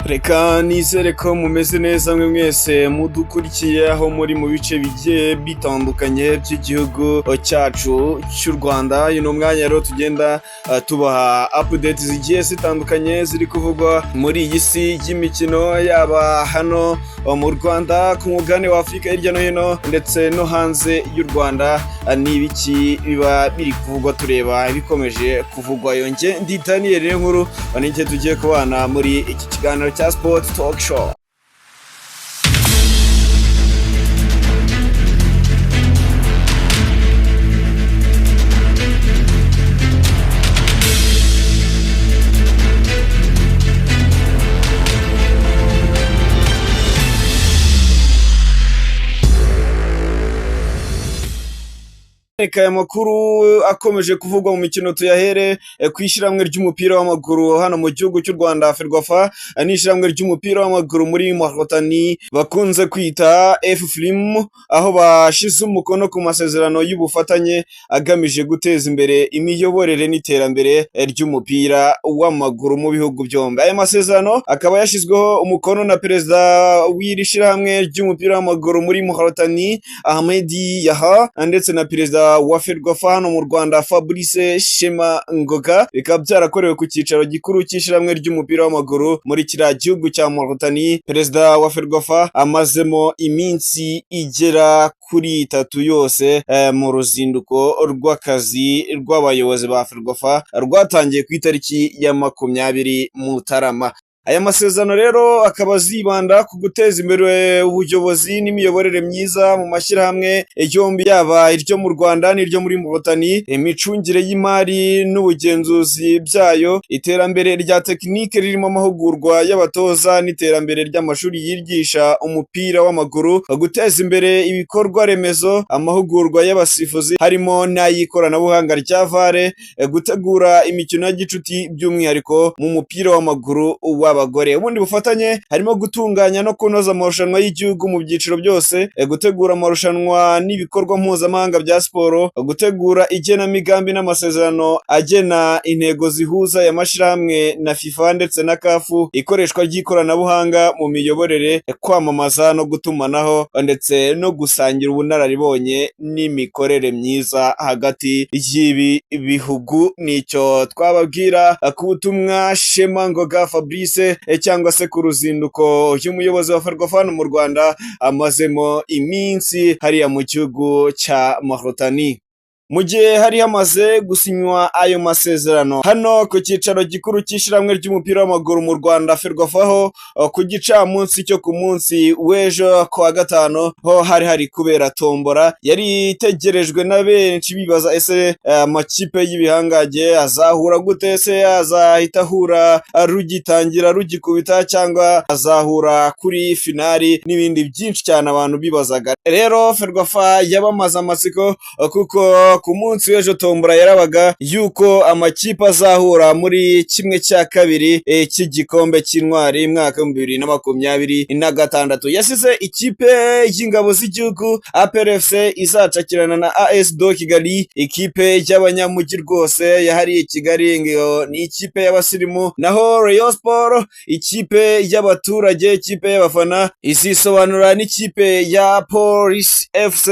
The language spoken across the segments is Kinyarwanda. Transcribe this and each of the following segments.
Reka nizere ko mumeze neza mwe mwese mudukurikiye aho muri mu bice bigiye bitandukanye by'igihugu cyacu cy'u Rwanda. Uyu ni umwanya rero tugenda tubaha update zigiye zitandukanye ziri kuvugwa muri iyi si y'imikino, yaba hano mu Rwanda ku mugabane wa Afurika hirya no hino ndetse no hanze y'u Rwanda. Ni ibiki biba biri kuvugwa, tureba ibikomeje kuvugwa. Yonge ndi Daniel Nkuru, banike tugiye kubana muri iki kiganiro cya Sport Talk Show. Aya makuru akomeje kuvugwa mu mikino tuyahere ku ishyirahamwe ry'umupira w'amaguru hano mu gihugu cy'u Rwanda. Ferwafa ni ishyirahamwe ry'umupira w'amaguru muri Mauritania bakunze kwita FFRIM, aho bashize umukono ku masezerano y'ubufatanye agamije guteza imbere imiyoborere n'iterambere ry'umupira w'amaguru mu bihugu byombi. Aya masezerano akaba yashyizweho umukono na perezida w'iri shyirahamwe ry'umupira w'amaguru muri Mauritania Ahmed Yaha, ndetse na perezida wa Ferwafa hano mu Rwanda Fabrice Shema Ngoga. Bikaba byarakorewe ku cyicaro gikuru cy'ishyirahamwe ry'umupira w'amaguru muri kiriya gihugu cya Mauritania. Perezida wa Ferwafa amazemo iminsi igera kuri 3 yose mu ruzinduko rw'akazi rw'abayobozi ba Ferwafa rwatangiye ku itariki ya 20 Mutarama. Aya masezerano rero akaba zibanda ku guteza imbere ubuyobozi n'imiyoborere myiza mu mashyirahamwe yombi, yaba iryo mu Rwanda n'iryo muri Mauritania, imicungire y'imari n'ubugenzuzi byayo, iterambere rya tekinike ririmo amahugurwa y'abatoza n'iterambere ry'amashuri yigisha umupira w'amaguru, guteza imbere ibikorwa remezo, amahugurwa y'abasifuzi harimo n'ay'ikoranabuhanga rya VAR, gutegura imikino ya gicuti by'umwihariko mu mupira w'amaguru abagore. Ubundi bufatanye harimo gutunganya no kunoza amarushanwa y'igihugu mu byiciro byose, gutegura amarushanwa n'ibikorwa mpuzamahanga bya siporo, gutegura igenamigambi n'amasezerano agena intego zihuza aya mashyirahamwe na FIFA ndetse na CAF, ikoreshwa ry'ikoranabuhanga mu miyoborere, kwamamaza no gutumanaho ndetse no gusangira ubunararibonye n'imikorere myiza hagati y'ibi bihugu. Nicyo twababwira ku butumwa Shema Ngoga Fabrice cyangwa se ku ruzinduko y'umuyobozi wa Ferwafa mu Rwanda amazemo iminsi hariya mu gihugu cya Mauritania. Mu gihe hari hamaze gusinywa ayo masezerano hano ku cyicaro gikuru cy'ishyirahamwe ry'umupira w'amaguru mu Rwanda Ferwafa, ho ku gicamunsi cyo ku munsi w'ejo ku wa gatanu ho hari kubera tombora yari itegerejwe na benshi, bibaza ese amakipe y'ibihangage azahura gute, se azahita ahura rugitangira rugikubita cyangwa azahura kuri finali n'ibindi byinshi cyane abantu bibazaga. Rero Ferwafa yabamaze amatsiko kuko ku munsi w'ejo tombora yarabaga yuko amakipe azahura muri kimwe cya kabiri cy'igikombe cy'intwari mwaka wa 2026. Yasize ikipe y'ingabo z'igihugu APR FC izacakirana na AS do Kigali, ikipe y'abanyamujyi rwose yahariye Kigali ngo ni ikipe y'abasirimu, naho Rayon Sport ikipe y'abaturage, ikipe y'abafana izisobanura n'ikipe ya Police FC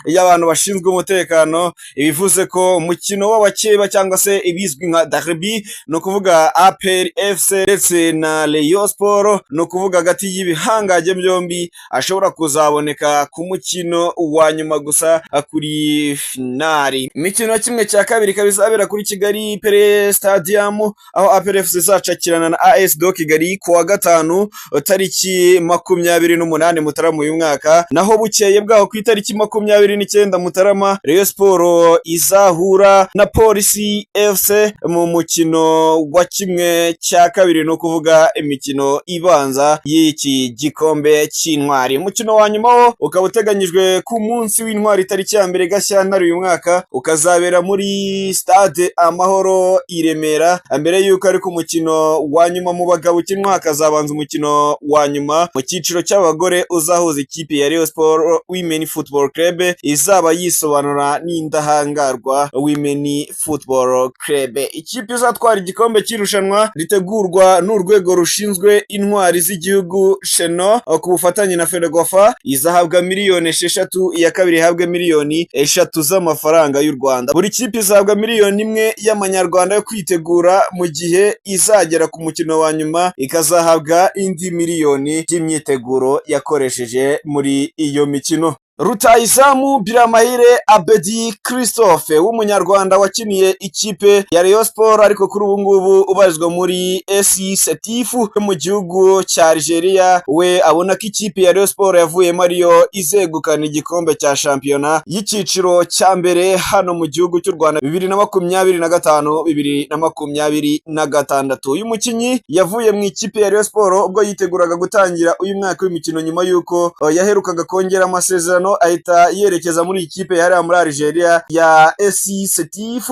y'abantu bashinzwe umutekano. Ibivuze ko umukino w'abakeba cyangwa se ibizwi nka derby, no kuvuga APR FC ndetse na Rayon Sport, no kuvuga hagati y'ibihangage byombi, ashobora kuzaboneka ku mukino wa nyuma gusa kuri finali. Imikino kimwe cya kabiri kabizabera kuri Kigali Pele Stadium, aho APR FC izacakirana na AS do Kigali ku wa gatanu tariki 28 Mutarama uyu mwaka, naho bukeye bwaho ku itariki 29 Mutarama Rayon Sport izahura na Police FC mu mukino wa kimwe cya kabiri, no kuvuga imikino ibanza y'iki gikombe cy'intwari. Umukino wa nyuma ukaba uteganyijwe ku munsi w'intwari tariki ya 2 Gashyantare uyu mwaka, ukazabera muri Stade Amahoro i Remera. Mbere yuko ari ku mukino wa nyuma mu bagabo cy'intwari, hakazabanza umukino wa nyuma mu cyiciro cy'abagore uzahuza ikipe ya Rayon Sport Women Football Club izaba yisobanura n'indaha w'ubudahangarwa Women Football Club. Ikipe izatwara igikombe cy'irushanwa ritegurwa n'urwego rushinzwe intwari z'igihugu Sheno ku bufatanye na Ferwafa izahabwa miliyoni 6, iya kabiri ihabwe miliyoni 3 z'amafaranga y'u Rwanda. Buri kipe izahabwa miliyoni 1 y'amanyarwanda yo kwitegura, mu gihe izagera ku mukino wa nyuma ikazahabwa indi miliyoni y'imyiteguro yakoresheje muri iyo mikino. Rutahizamu Biramahire Abedi Christophe w'umunyarwanda wakiniye ikipe ya Rayon Sport ariko kuri ubu ngubu ubarizwa muri SC Setif mu gihugu cya Algeria, we abona ko ikipe ya Rayon Sport yavuyemo ariyo izegukana igikombe cya shampiyona y'icyiciro cya mbere hano mu gihugu cy'u Rwanda 2025 2026. Uyu mukinyi yavuye mu ikipe ya Rayon Sport ubwo yiteguraga gutangira uyu mwaka w'imikino nyuma yuko yaherukaga kongera amasezerano ahita yerekeza muri ikipe yari muri Algeria ya SC Setif.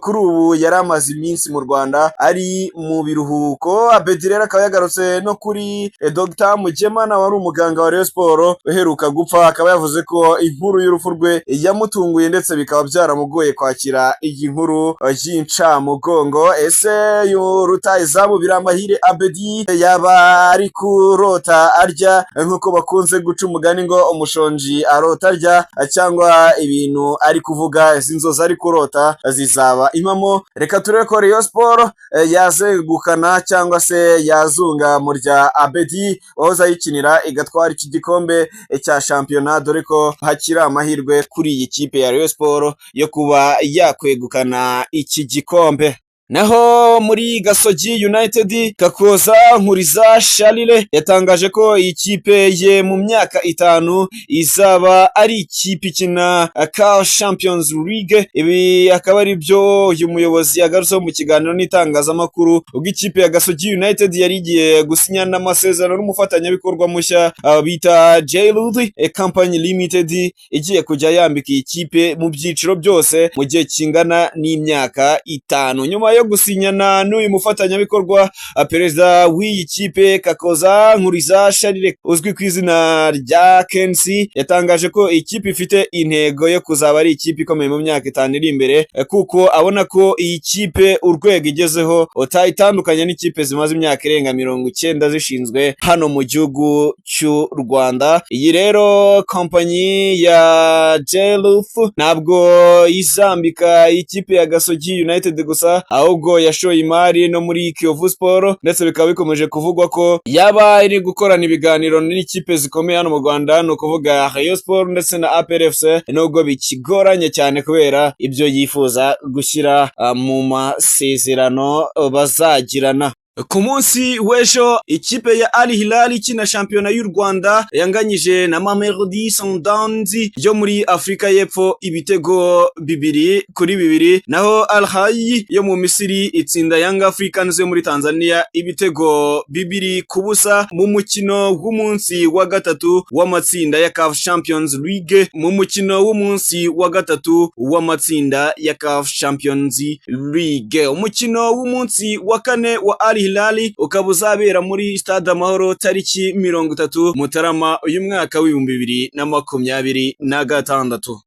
Kuri ubu yari amaze iminsi mu Rwanda ari mu biruhuko. Abedi rero akaba yagarutse no kuri Dr Mugemana wari umuganga wa Rayon Sport uheruka gupfa, akaba yavuze ko inkuru y'urupfu rwe yamutunguye ndetse bikaba byaramugoye kwakira iyi nkuru y'incamugongo. Ese rutahizamu Biramahire Abedi yaba ari kurota arya nk'uko bakunze guca umugani ngo umushonji arota arya, cyangwa ibintu ari kuvuga izi nzozi ari kurota zizaba impamo? Reka turebe ko Rayon Sport yazegukana cyangwa se yazunga mu rya Abedi wahoze ayikinira igatwara iki gikombe cya shampiyona, dore ko hakiri amahirwe kuri iyi kipe ya Rayon Sport yo kuba yakwegukana iki gikombe. Naho muri Gasogi United, Kakoza Nkuriza Charles yatangaje ko iyi kipe ye mu myaka 5 izaba ari ikipe ikina CAF Champions League. Ibi akaba ari byo uyu muyobozi yagarutseho mu kiganiro n'itangazamakuru ubwo ikipe ya Gasogi United yari igiye gusinyana amasezerano n'umufatanyabikorwa mushya bita J-Lud Company Limited, igiye kujya yambika iyi kipe mu byiciro byose mu gihe kingana n'imyaka 5. Nyuma yo gusinyana n'uyu mufatanyabikorwa, perezida w'iyi kipe Kakoza Nkuriza Charles uzwi ku izina rya Kensi yatangaje ko ikipe ifite intego yo kuzaba ari ikipe ikomeye mu myaka 5 iri imbere, kuko abona ko iyi kipe urwego igezeho utayitandukanye n'ikipe zimaze imyaka irenga 90 zishinzwe hano mu gihugu cy'u Rwanda. Iyi rero kompanyi ya Jeluf ntabwo izambika ikipe ya Gasogi United gusa, ahubwo yashoye imari no muri Kiyovu Sport, ndetse bikaba bikomeje kuvugwa ko yaba iri gukorana ibiganiro n'ikipe zikomeye hano mu Rwanda, no kuvuga Rayon Sport ndetse na APR FC, nubwo bikigoranye cyane kubera ibyo yifuza gushyira mu masezerano bazagirana. Ku munsi w'ejo ikipe ya Al Hilal ikina shampiyona y'u Rwanda yanganyije na Mamelodi Sundowns yo muri Afrika y'Epfo ibitego 2-2, naho Al Ahly yo mu Misiri itsinda Young Africans yo muri Tanzania ibitego 2-0 mu mukino w'umunsi wa gatatu w'amatsinda ya CAF Champions League. Mu mukino w'umunsi wa gatatu w'amatsinda ya CAF Champions League, umukino w'umunsi wa kane wa Al Hilal ukaba uzabera muri Stade Amahoro tariki 30 Mutarama uyu mwaka w'2026.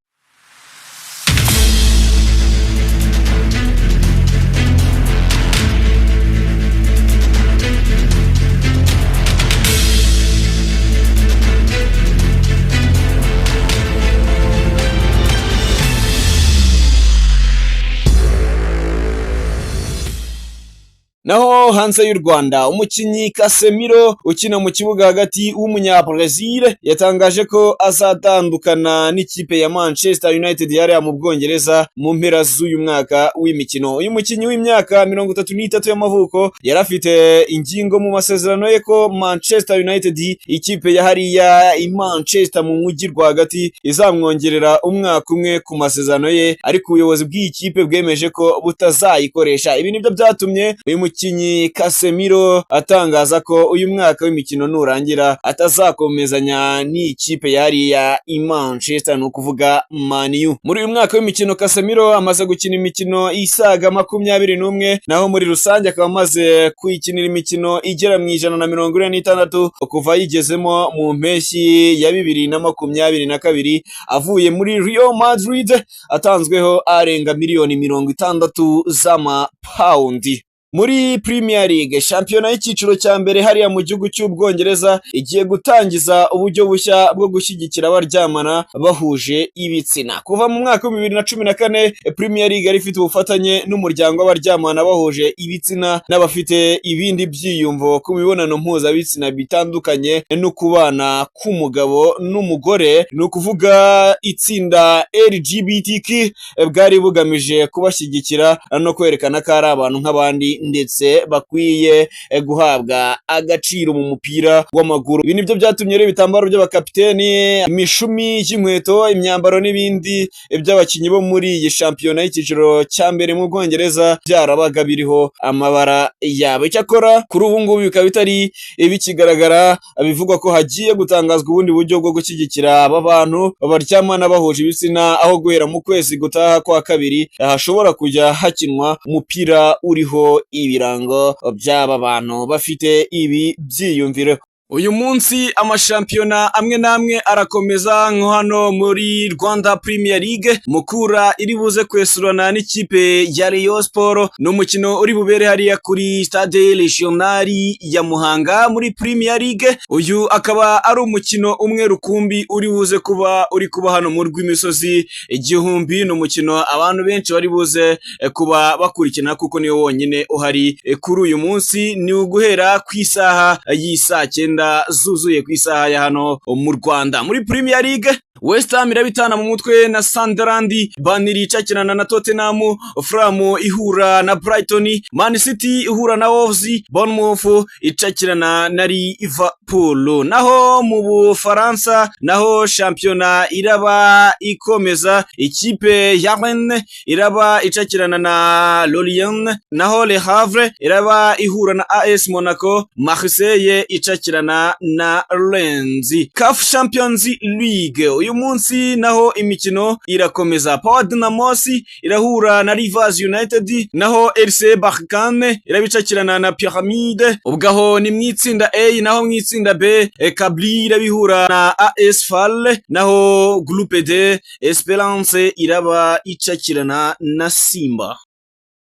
Naho hanze y'u Rwanda, umukinyi Casemiro ukina mu kibuga hagati w'umunyabrazil yatangaje ko azatandukana n'ikipe ya Manchester United yari mu Bwongereza mu mpera z'uyu mwaka w'imikino. Uyu mukinyi w'imyaka 33 y'amavuko yari afite ingingo mu masezerano ye ko Manchester United, ikipe ya hariya i Manchester mu mujyi rwagati, izamwongerera umwaka umwe ku masezerano ye, ariko ubuyobozi bw'iyi kipe bwemeje ko butazayikoresha. Ibi nibyo byatumye uyu mukinyi umukinnyi Casemiro atangaza ko uyu mwaka w'imikino nurangira atazakomezanya n'ikipe yari ya Manchester, ni ukuvuga Man U. Muri uyu mwaka w'imikino Casemiro amaze gukina imikino isaga 21, naho muri rusange akaba amaze kwikinira imikino igera mu 146 kuva yigezemo mu mpeshyi ya 2022 avuye muri Real Madrid, atanzweho arenga miliyoni 60 z'amapawundi. Muri Premier League, shampiyona y'icyiciro cya mbere hariya mu gihugu cy'Ubwongereza igiye gutangiza uburyo bushya bwo gushyigikira abaryamana bahuje ibitsina. Kuva mu mwaka wa 2014, Premier League yari ifite ubufatanye n'umuryango w'abaryamana bahuje ibitsina n'abafite ibindi byiyumvo ku mibonano mpuzabitsina bitandukanye no kubana k'umugabo n'umugore, ni ukuvuga itsinda LGBTQ, bwari bugamije kubashyigikira no kwerekana ko ari abantu nk'abandi ndetse bakwiye guhabwa agaciro mu mupira w'amaguru. Ibi nibyo byatumye rero ibitambaro by'abakapiteni, imishumi y'inkweto, imyambaro n'ibindi by'abakinnyi bo muri iyi shampiyona y'icyiciro cya mbere mu Bwongereza byarabaga biriho amabara yabo. Icyakora kuri ubu ngubu bikaba bitari bikigaragara, bivugwa ko hagiye gutangazwa ubundi buryo bwo gushyigikira aba bantu baryamana bahuje ibitsina, aho guhera mu kwezi gutaha kwa kabiri hashobora kujya hakinwa umupira uriho ibirango by'aba bantu bafite ibi byiyumviro. Uyu munsi amashampiyona amwe n'amwe arakomeza, nko hano muri Rwanda Premier League, Mukura iri buze kwesurana n'ikipe ya Rayon Sport, n'umukino uri bubere hariya kuri Stade Regional ya Muhanga muri Premier League. Uyu akaba ari umukino umwe rukumbi uri buze kuba hano mu rw'imisozi igihumbi. Ni umukino abantu benshi bari buze kuba bakurikirana kuko niwo wonyine uhari kuri uyu munsi. Ni uguhera ku isaha y'isa 9 zuzuye ku isaha ya hano mu Rwanda. Muri Premier League, West Ham irabitana mu mutwe na Sunderland, Burnley icakirana na Tottenham, Fulham ihura na Brighton, Man City ihura na Wolves, Bournemouth icakirana na Liverpool. Naho mu Bufaransa, naho shampiyona iraba ikomeza, ikipe ya Rennes iraba icakirana na Lorient, naho Le Havre iraba ihura na AS Monaco, Marseille icakirana na Lens. CAF Champions League uyu munsi naho imikino irakomeza. Power Dynamos irahura na Rivers United, naho RC Berkane irabicakirana na Pyramide. Ubwaho ni mwitsinda A, naho mwitsinda B Kabli irabihura na AS FAR, naho Groupe D Esperance iraba icakirana na Simba.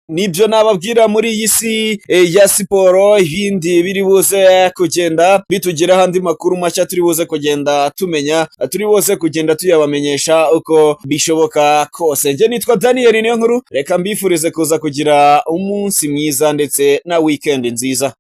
Nibyo nababwira muri iyi si ya siporo. Ibindi biri buze kugenda bitugeraho, andi makuru mashya turi buze kugenda tumenya, turi buze kugenda tuyabamenyesha uko bishoboka kose. Nje nitwa Daniel Niyonkuru, reka mbifurize kuza kugira umunsi mwiza ndetse na weekend nziza.